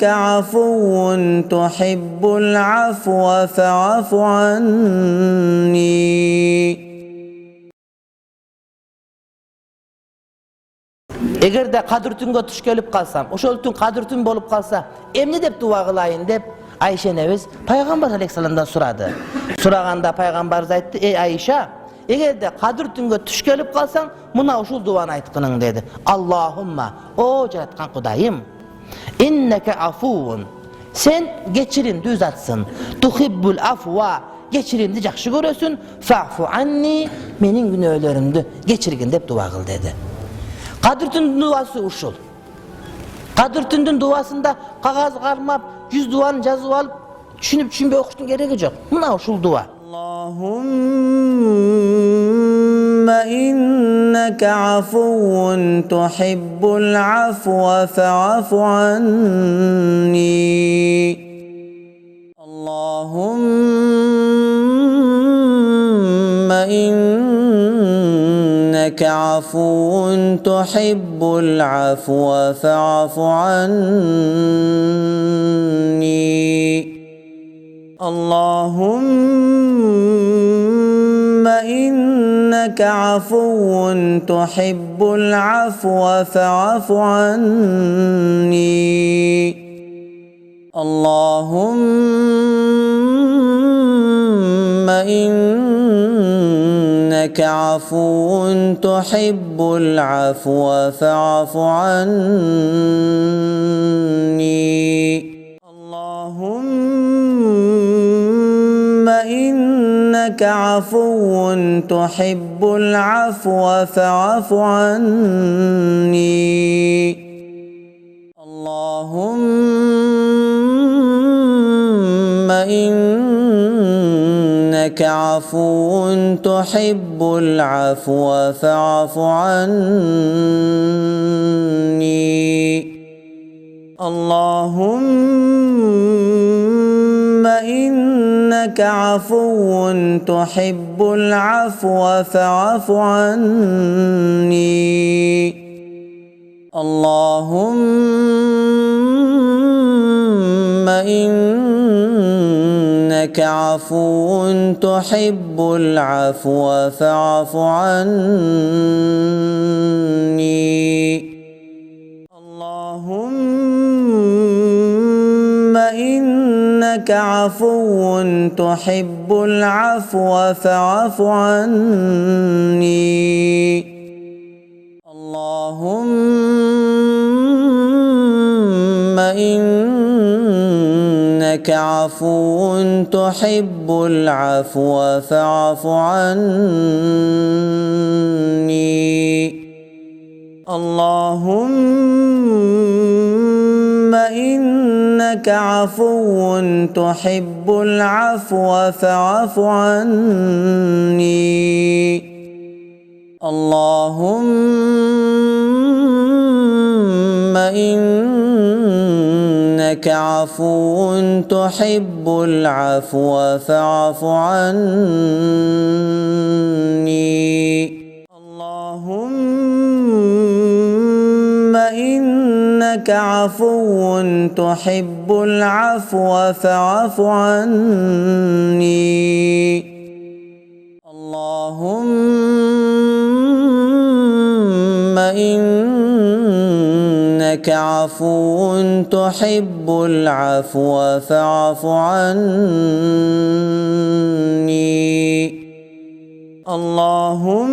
إنك عفو تحب العفو فاعف عني. Эгерде кадыр түнгө туш келип калсам, ошол түн кадыр түн болуп калса, эмне деп дуа кылайын деп Айша энебиз пайгамбар алейхиссаламдан сурады. Сураганда пайгамбарыбыз айтты: "Эй Айша, эгерде кадыр түнгө туш келип калсаң, мына ушул дуаны айткының" деди. Аллахумма, о жараткан Кудайым, иннеке афуун, сен кечиримдүү затсың. Тухиббул афва, кечиримди жакшы көрөсүң. Фафу анни, менин күнөөлөрүмдү кечиргин деп дуа кыл деди. Кадыр түндүн дуасы ушул. Кадыр түндүн дуасында кагаз кармап, 100 дуаны жазып алып, түшүнүп-түшүнбөй окуштун кереги жок. Мына ушул дуа. Аллахумма иннака афуун тухиббул афва фа'фу анни. Аллахумма إنك عفو تحب العفو فاعف عني. اللهم إنك عفو تحب العفو فاعف عني. اللهم إنك عفو تحب العفو فاعف عني. اللهم إنك عفو تحب العفو فاعف عني. اللهم إنك عفو تحب العفو فاعف عني. اللهم إنك عفو تحب العفو فاعف عني. اللهم إنك عفو تحب العفو فاعف عني. اللهم إنك عفو تحب العفو فاعف عني. اللهم إنك عفو تحب العفو فاعف عني. اللهم إنك عفو تحب العفو فاعف عني. اللهم إنك عفو تحب العفو فاعف عني. اللهم إنك عفو تحب العفو فاعف عني. اللهم إنك عفو تحب العفو فاعف عني. اللهم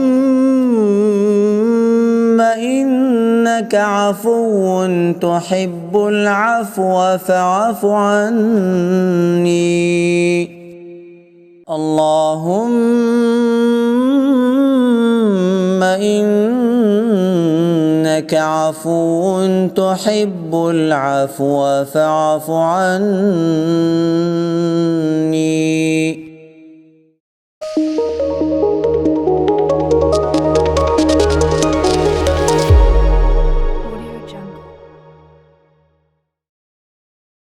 إنك عفو تحب العفو فاعف عني. اللهم إنك عفو تحب العفو فاعف عني.